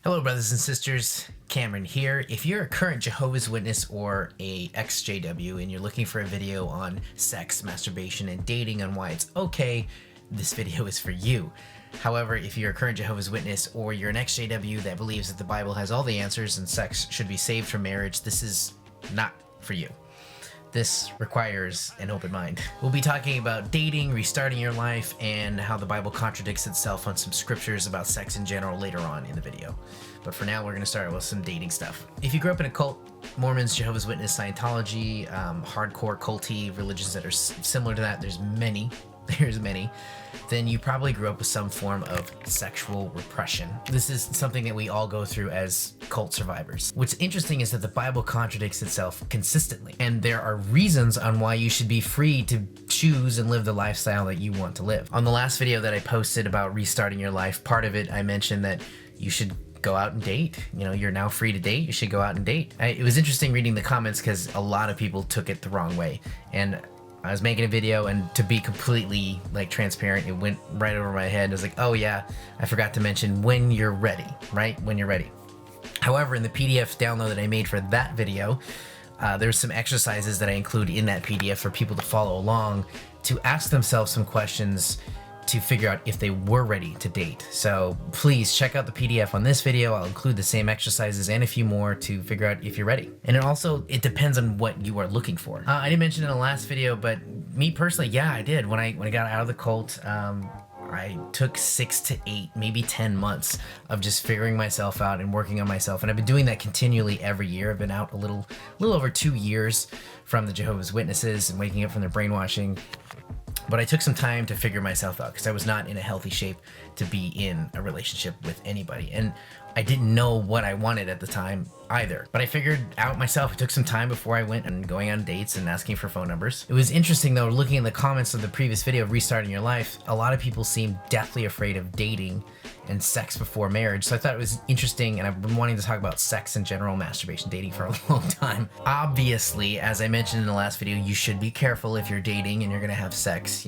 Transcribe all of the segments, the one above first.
Hello, brothers and sisters. Cameron here. If you're a current Jehovah's Witness or a EXJW and you're looking for a video on sex, masturbation, and dating and why it's okay, this video is for you. However, if you're a current Jehovah's Witness or you're an EXJW that believes that the Bible has all the answers and sex should be saved from marriage, this is not for you. This requires an open mind. We'll be talking about dating, restarting your life, and how the Bible contradicts itself on some scriptures about sex in general later on in the video. But for now, we're going to start with some dating stuff. If you grew up in a cult, Mormons, Jehovah's Witness, Scientology, hardcore culty religions that are similar to that, there's many, then you probably grew up with some form of sexual repression. This is something that we all go through as cult survivors. What's interesting is that the Bible contradicts itself consistently, and there are reasons on why you should be free to choose and live the lifestyle that you want to live. On the last video that I posted about restarting your life, part of it I mentioned that you should go out and date. You know, you're now free to date. You should go out and date. It was interesting reading the comments because a lot of people took it the wrong way. And I was making a video, and to be completely transparent, it went right over my head. I was like, oh yeah, I forgot to mention when you're ready, right? When you're ready. However, in the PDF download that I made for that video, there's some exercises that I include in that PDF for people to follow along to ask themselves some questions to figure out if they were ready to date. So please check out the PDF on this video. I'll include the same exercises and a few more to figure out if you're ready. And it depends on what you are looking for. I didn't mention in the last video, but me personally, yeah, I did. When I got out of the cult, I took 6 to 8, maybe 10 months of just figuring myself out and working on myself. And I've been doing that continually every year. I've been out a little over 2 years from the Jehovah's Witnesses and waking up from their brainwashing. But I took some time to figure myself out because I was not in a healthy shape to be in a relationship with anybody. And I didn't know what I wanted at the time either. But I figured out myself. It took some time before I went and going on dates and asking for phone numbers. It was interesting though, looking in the comments of the previous video of restarting your life, a lot of people seemed deathly afraid of dating and sex before marriage. So I thought it was interesting, and I've been wanting to talk about sex in general, masturbation, dating for a long time. Obviously, as I mentioned in the last video, you should be careful if you're dating and you're gonna have sex,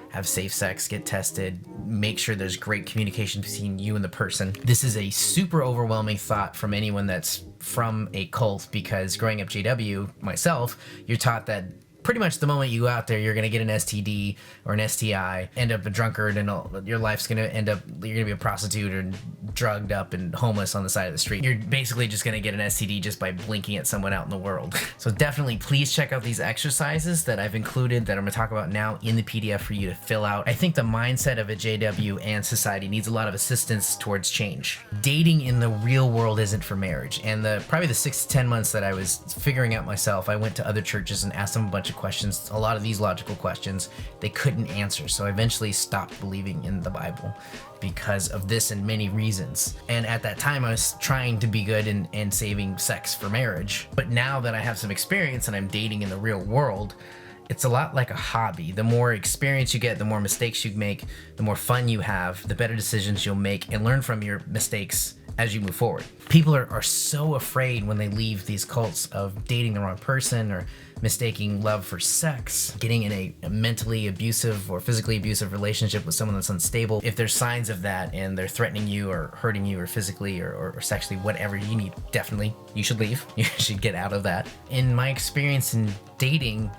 have safe sex, get tested, make sure there's great communication between you and the person. This is a super overwhelming thought from anyone that's from a cult, because growing up JW, myself, you're taught that pretty much the moment you go out there, you're going to get an STD or an STI, end up a drunkard, and your life's going to end up, you're going to be a prostitute or drugged up and homeless on the side of the street. You're basically just going to get an STD just by blinking at someone out in the world. So definitely please check out these exercises that I've included that I'm going to talk about now in the PDF for you to fill out. I think the mindset of a JW and society needs a lot of assistance towards change. Dating in the real world isn't for marriage. And probably the 6 to 10 months that I was figuring out myself, I went to other churches and asked them a bunch of questions, a lot of these logical questions they couldn't answer. So I eventually stopped believing in the Bible because of this and many reasons. And at that time, I was trying to be good and saving sex for marriage. But now that I have some experience and I'm dating in the real world, it's a lot like a hobby. The more experience you get, the more mistakes you make, the more fun you have, the better decisions you'll make and learn from your mistakes as you move forward. People are so afraid when they leave these cults of dating the wrong person or mistaking love for sex, getting in a mentally abusive or physically abusive relationship with someone that's unstable. If there's signs of that and they're threatening you or hurting you or physically or sexually, whatever you need, definitely you should leave. You should get out of that. In my experience in dating,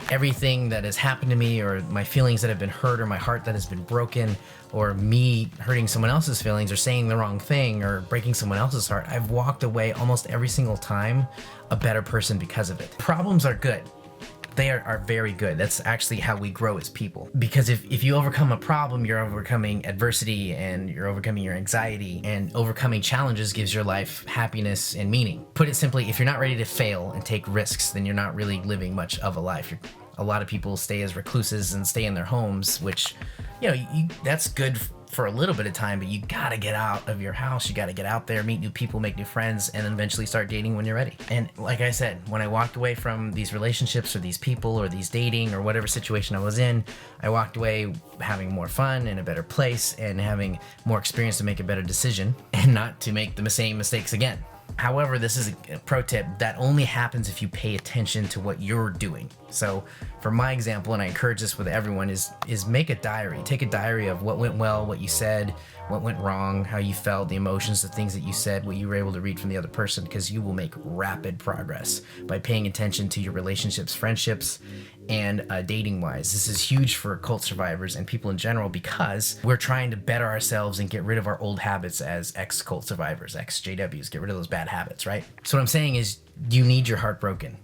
everything that has happened to me, or my feelings that have been hurt, or my heart that has been broken, or me hurting someone else's feelings, or saying the wrong thing, or breaking someone else's heart, I've walked away almost every single time a better person because of it. Problems are good. They are very good. That's actually how we grow as people. Because if you overcome a problem, you're overcoming adversity and you're overcoming your anxiety, and overcoming challenges gives your life happiness and meaning. Put it simply, if you're not ready to fail and take risks, then you're not really living much of a life. A lot of people stay as recluses and stay in their homes, which, that's good for a little bit of time, but you gotta get out of your house. You gotta get out there, meet new people, make new friends, and then eventually start dating when you're ready. And like I said, when I walked away from these relationships or these people or these dating or whatever situation I was in, I walked away having more fun in a better place and having more experience to make a better decision and not to make the same mistakes again. However, this is a pro tip that only happens if you pay attention to what you're doing. So for my example, and I encourage this with everyone, is make a diary. Take a diary of what went well, what you said, what went wrong, how you felt, the emotions, the things that you said, what you were able to read from the other person, because you will make rapid progress by paying attention to your relationships, friendships, and dating wise. This is huge for cult survivors and people in general, because we're trying to better ourselves and get rid of our old habits as ex-cult survivors, ex-JWs, get rid of those bad habits, right? So what I'm saying is, you need your heart broken.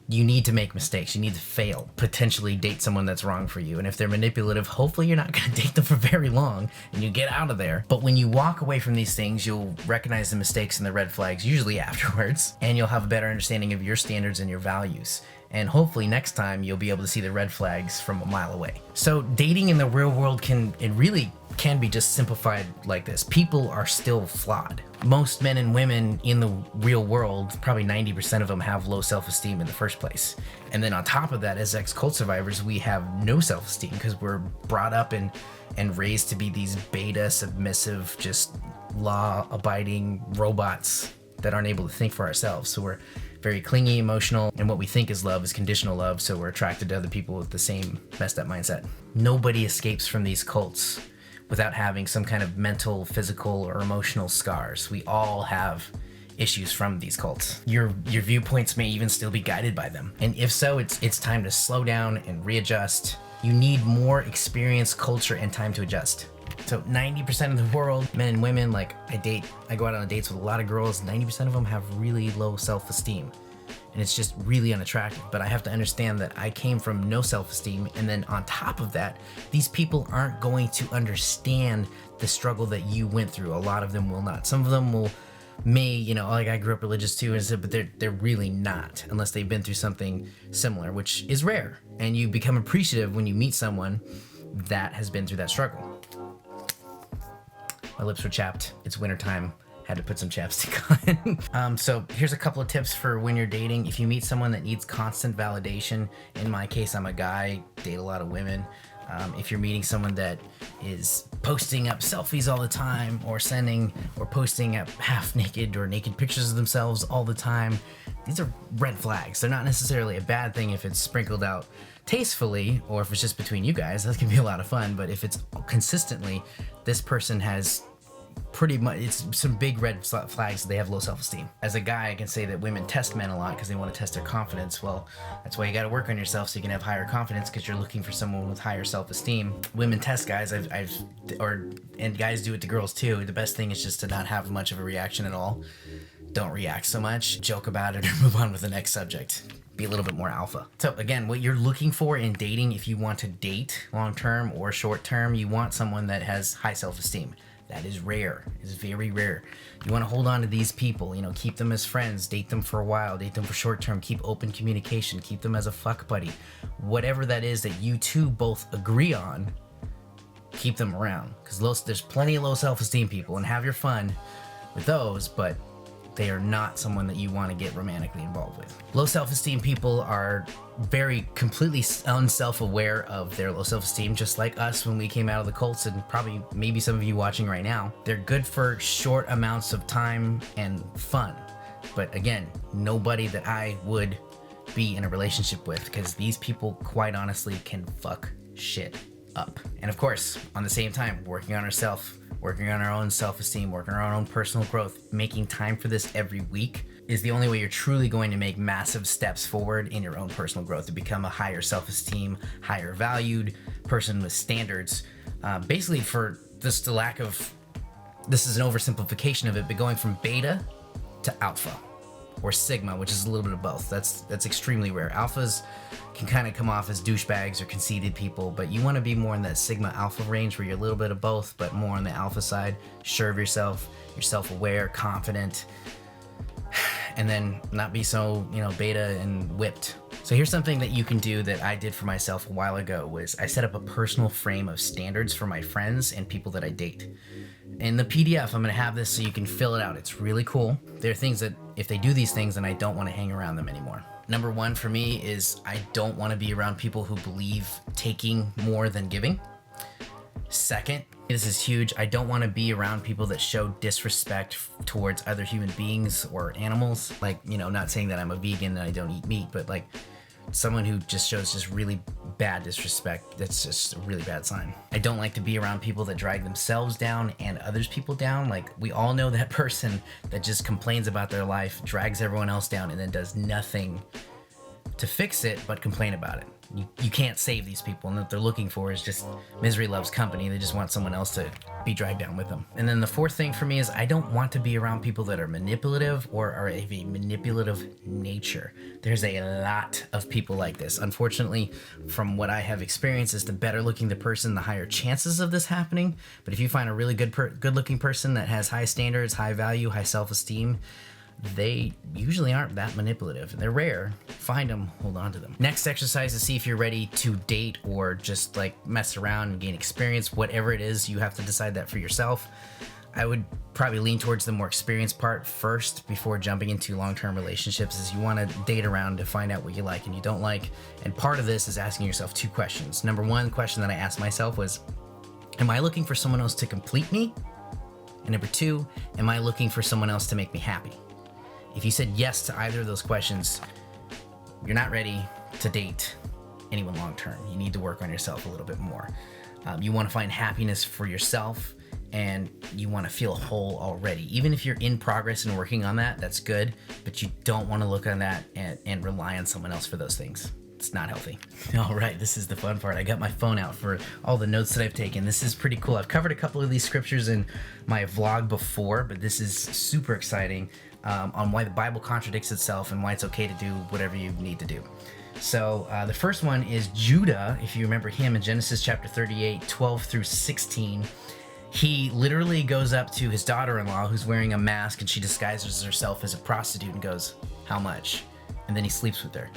You need to make mistakes. You need to fail, potentially date someone that's wrong for you. And if they're manipulative, hopefully you're not going to date them for very long and you get out of there. But when you walk away from these things, you'll recognize the mistakes and the red flags, usually afterwards, and you'll have a better understanding of your standards and your values. And hopefully next time you'll be able to see the red flags from a mile away. So dating in the real world really can be just simplified like this. People are still flawed. Most men and women in the real world, probably 90% of them, have low self-esteem in the first place. And then on top of that, as ex-cult survivors, we have no self-esteem because we're brought up and raised to be these beta, submissive, just law-abiding robots that aren't able to think for ourselves. So we're very clingy, emotional, and what we think is love is conditional love, so we're attracted to other people with the same messed up mindset. Nobody escapes from these cults without having some kind of mental, physical, or emotional scars. We all have issues from these cults. Your viewpoints may even still be guided by them. And if so, it's time to slow down and readjust. You need more experience, culture, and time to adjust. So 90% of the world, men and women, like I go out on dates with a lot of girls, 90% of them have really low self-esteem. And it's just really unattractive. But I have to understand that I came from no self-esteem, and then on top of that, these people aren't going to understand the struggle that you went through. A lot of them will not. Some of them may, like I grew up religious too, but they're really not, unless they've been through something similar, which is rare. And you become appreciative when you meet someone that has been through that struggle. My lips were chapped. It's wintertime. Had to put some chapstick on. So here's a couple of tips for when you're dating. If you meet someone that needs constant validation, in my case, I'm a guy, date a lot of women. If you're meeting someone that is posting up selfies all the time, or posting up half naked or naked pictures of themselves all the time, these are red flags. They're not necessarily a bad thing if it's sprinkled out tastefully, or if it's just between you guys. That can be a lot of fun. But if it's consistently, this person has pretty much, it's some big red flags that they have low self-esteem. As a guy, I can say that women test men a lot because they want to test their confidence. Well, that's why you got to work on yourself so you can have higher confidence, because you're looking for someone with higher self-esteem. Women test guys, and guys do it to girls too. The best thing is just to not have much of a reaction at all. Don't react so much, joke about it, or move on with the next subject. Be a little bit more alpha. So again, what you're looking for in dating, if you want to date long-term or short-term, you want someone that has high self-esteem. That is rare. It's very rare. You want to hold on to these people, keep them as friends, date them for a while, date them for short-term, keep open communication, keep them as a fuck buddy. Whatever that is that you two both agree on, keep them around. Because there's plenty of low self-esteem people, and have your fun with those, but they are not someone that you want to get romantically involved with. Low self-esteem people are completely unself-aware of their low self-esteem, just like us when we came out of the cults, and probably maybe some of you watching right now. They're good for short amounts of time and fun. But again, nobody that I would be in a relationship with, because these people, quite honestly, can fuck shit up. And of course, on the same time, working on ourselves, working on our own self-esteem, working on our own personal growth, making time for this every week is the only way you're truly going to make massive steps forward in your own personal growth, to become a higher self-esteem, higher valued person with standards. Basically, for just the lack of, this is an oversimplification of it, but going from beta to alpha, or sigma, which is a little bit of both. That's extremely rare. Alphas can kind of come off as douchebags or conceited people, but you want to be more in that sigma alpha range, where you're a little bit of both, but more on the alpha side, sure of yourself, you're self-aware, confident, and then not be so, beta and whipped. So here's something that you can do that I did for myself a while ago, was I set up a personal frame of standards for my friends and people that I date. In the PDF, I'm going to have this so you can fill it out. It's really cool. There are things that, if they do these things, then I don't want to hang around them anymore. Number one for me is I don't want to be around people who believe taking more than giving. Second, this is huge. I don't want to be around people that show disrespect towards other human beings or animals. Like, you know, not saying that I'm a vegan and I don't eat meat, but like someone who just shows just really bad disrespect. That's just a really bad sign. I don't like to be around people that drag themselves down and others people down. Like, we all know that person that just complains about their life, drags everyone else down, and then does nothing to fix it but complain about it. You can't save these people, and what they're looking for is just misery loves company. They just want someone else to be dragged down with them. And then the fourth thing for me is I don't want to be around people that are manipulative or are of a manipulative nature. There's a lot of people like this. Unfortunately, from what I have experienced, is the better looking the person, the higher chances of this happening. But if you find a really good looking person that has high standards, high value, high self-esteem, they usually aren't that manipulative. They're rare. Find them, hold on to them. Next exercise to see if you're ready to date or just like mess around and gain experience. Whatever it is, you have to decide that for yourself. I would probably lean towards the more experienced part first before jumping into long-term relationships, is you want to date around to find out what you like and you don't like. And part of this is asking yourself two questions. Number one question that I asked myself was, am I looking for someone else to complete me? And number two, am I looking for someone else to make me happy? If you said yes to either of those questions, you're not ready to date anyone long term. You need to work on yourself a little bit more. You want to find happiness for yourself, and you want to feel whole already. Even if you're in progress and working on that, that's good, but you don't want to look on that and rely on someone else for those things. It's not healthy. All right, this is the fun part. I got my phone out for all the notes that I've taken. This is pretty cool. I've covered a couple of these scriptures in my vlog before, but this is super exciting. On why the Bible contradicts itself and why it's okay to do whatever you need to do. So the first one is Judah. If you remember him in Genesis chapter 38, 12 through 16, he literally goes up to his daughter-in-law who's wearing a mask, and she disguises herself as a prostitute and goes, "How much?" And then he sleeps with her.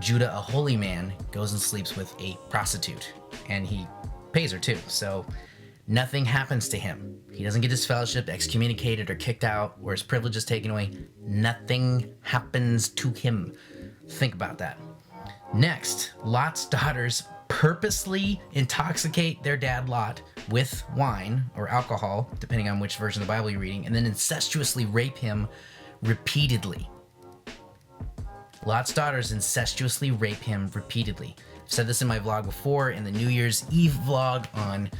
Judah, a holy man, goes and sleeps with a prostitute, and he pays her too. So nothing happens to him. He doesn't get his fellowship excommunicated or kicked out or his privileges taken away. Nothing happens to him. Think about that. Next, Lot's daughters purposely intoxicate their dad Lot with wine or alcohol, depending on which version of the Bible you're reading, and then incestuously rape him repeatedly. Lot's daughters incestuously rape him repeatedly. I've said this in my vlog before, in the New Year's Eve vlog on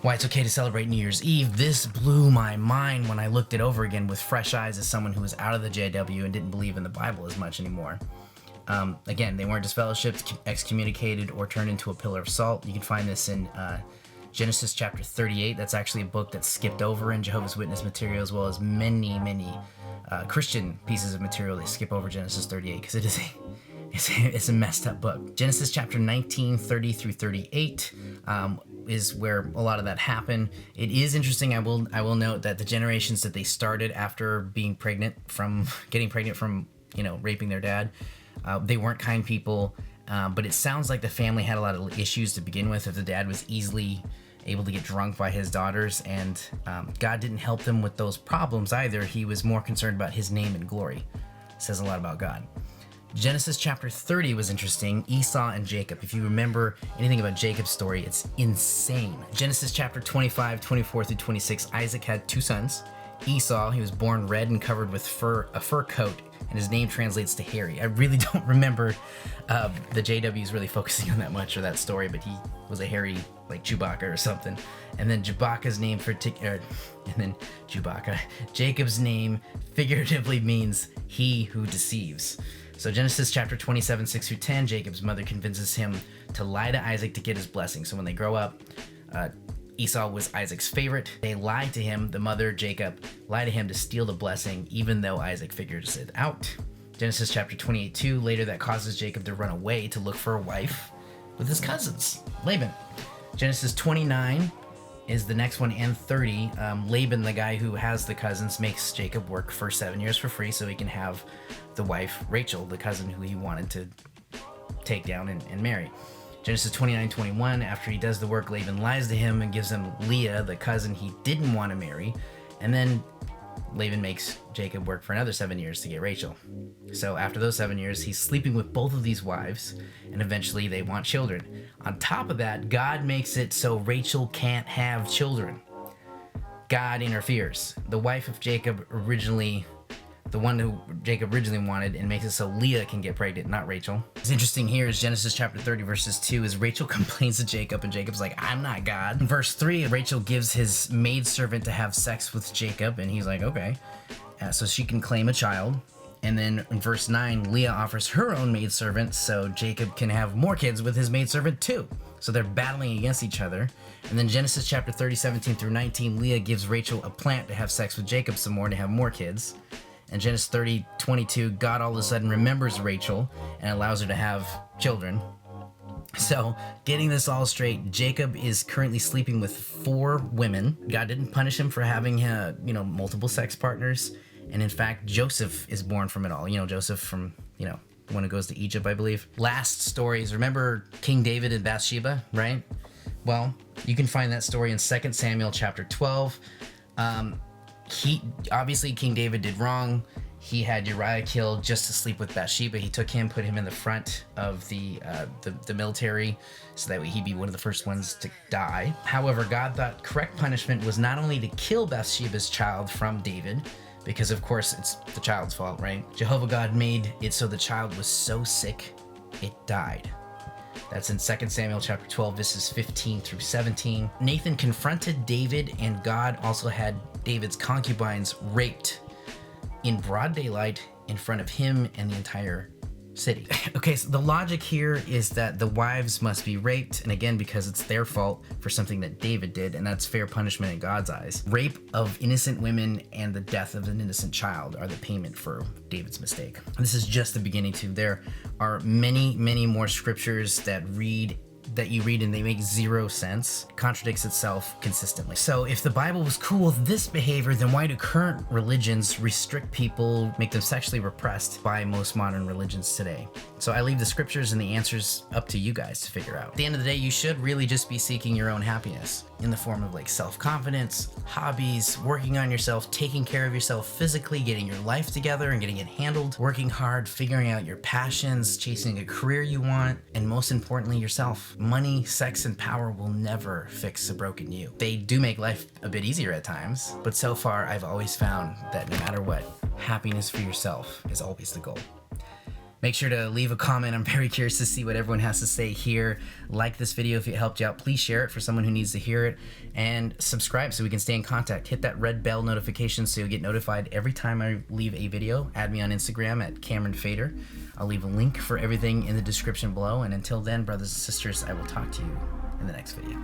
why it's okay to celebrate New Year's Eve. This blew my mind when I looked it over again with fresh eyes as someone who was out of the JW and didn't believe in the Bible as much anymore. Again, they weren't disfellowshipped, excommunicated, or turned into a pillar of salt. You can find this in Genesis chapter 38. That's actually a book that's skipped over in Jehovah's Witness material, as well as many Christian pieces of material. They skip over Genesis 38 because it's a messed up book. Genesis chapter 19, 30 through 38 is where a lot of that happened. It is interesting. I will note that the generations that they started after getting pregnant from raping their dad, they weren't kind people. But it sounds like the family had a lot of issues to begin with. If the dad was easily able to get drunk by his daughters, and God didn't help them with those problems either. He was more concerned about his name and glory. It says a lot about God. Genesis chapter 30 was interesting. Esau and Jacob. If you remember anything about Jacob's story, it's insane. Genesis chapter 25, 24 through 26, Isaac had two sons. Esau, he was born red and covered with a fur coat, and his name translates to hairy. I really don't remember the JWs really focusing on that much or that story, but he was a hairy, like Chewbacca or something. And then Jacob's name figuratively means he who deceives. So Genesis chapter 27, 6 through 10, Jacob's mother convinces him to lie to Isaac to get his blessing. So when they grow up, Esau was Isaac's favorite. They lied to him, the mother, Jacob, lied to him to steal the blessing, even though Isaac figures it out. Genesis chapter 28, 2, later that causes Jacob to run away to look for a wife with his cousins, Laban. Genesis 29 is the next one, and 30. Laban, the guy who has the cousins, makes Jacob work for 7 years for free so he can have the wife, Rachel, the cousin who he wanted to take down and marry. Genesis 29, 21, after he does the work, Laban lies to him and gives him Leah, the cousin he didn't want to marry. And then Laban makes Jacob work for another 7 years to get Rachel. So after those 7 years, he's sleeping with both of these wives, and eventually they want children. On top of that, God makes it so Rachel can't have children. God interferes. The wife of Jacob originally, the one who Jacob originally wanted, and makes it so Leah can get pregnant, not Rachel. What's interesting here is Genesis chapter 30 verses 2 is Rachel complains to Jacob, and Jacob's like, I'm not God. In verse 3, Rachel gives his maidservant to have sex with Jacob, and he's like, okay, so she can claim a child. And then in verse 9, Leah offers her own maidservant so Jacob can have more kids with his maidservant too. So they're battling against each other. And then Genesis chapter 30, 17 through 19, Leah gives Rachel a plant to have sex with Jacob some more to have more kids. And Genesis 30, 22, God all of a sudden remembers Rachel and allows her to have children. So, getting this all straight, Jacob is currently sleeping with 4 women. God didn't punish him for having, multiple sex partners. And in fact, Joseph is born from it all. Joseph from, the one who goes to Egypt, I believe. Last stories. Remember King David and Bathsheba, right? Well, you can find that story in 2 Samuel chapter 12. King David did wrong. He had Uriah killed just to sleep with Bathsheba. He took him, put him in the front of the military, so that way he'd be one of the first ones to die. However, God thought correct punishment was not only to kill Bathsheba's child from David, because of course it's the child's fault, right? Jehovah God made it so the child was so sick, it died. That's in 2 Samuel chapter 12, verses 15 through 17. Nathan confronted David, and God also had David's concubines raped in broad daylight in front of him and the entire city. Okay, so the logic here is that the wives must be raped, and again, because it's their fault for something that David did, and that's fair punishment in God's eyes. Rape of innocent women and the death of an innocent child are the payment for David's mistake. This is just the beginning too. There are many, many more scriptures that you read and they make zero sense, contradicts itself consistently. So if the Bible was cool with this behavior, then why do current religions restrict people, make them sexually repressed by most modern religions today? So I leave the scriptures and the answers up to you guys to figure out. At the end of the day, you should really just be seeking your own happiness in the form of self-confidence, hobbies, working on yourself, taking care of yourself physically, getting your life together and getting it handled, working hard, figuring out your passions, chasing a career you want, and most importantly, yourself. Money, sex, and power will never fix a broken you. They do make life a bit easier at times, but so far I've always found that no matter what, happiness for yourself is always the goal. Make sure to leave a comment. I'm very curious to see what everyone has to say here. Like this video if it helped you out. Please share it for someone who needs to hear it. And subscribe so we can stay in contact. Hit that red bell notification so you'll get notified every time I leave a video. Add me on Instagram at Kameron Fader. I'll leave a link for everything in the description below. And until then, brothers and sisters, I will talk to you in the next video.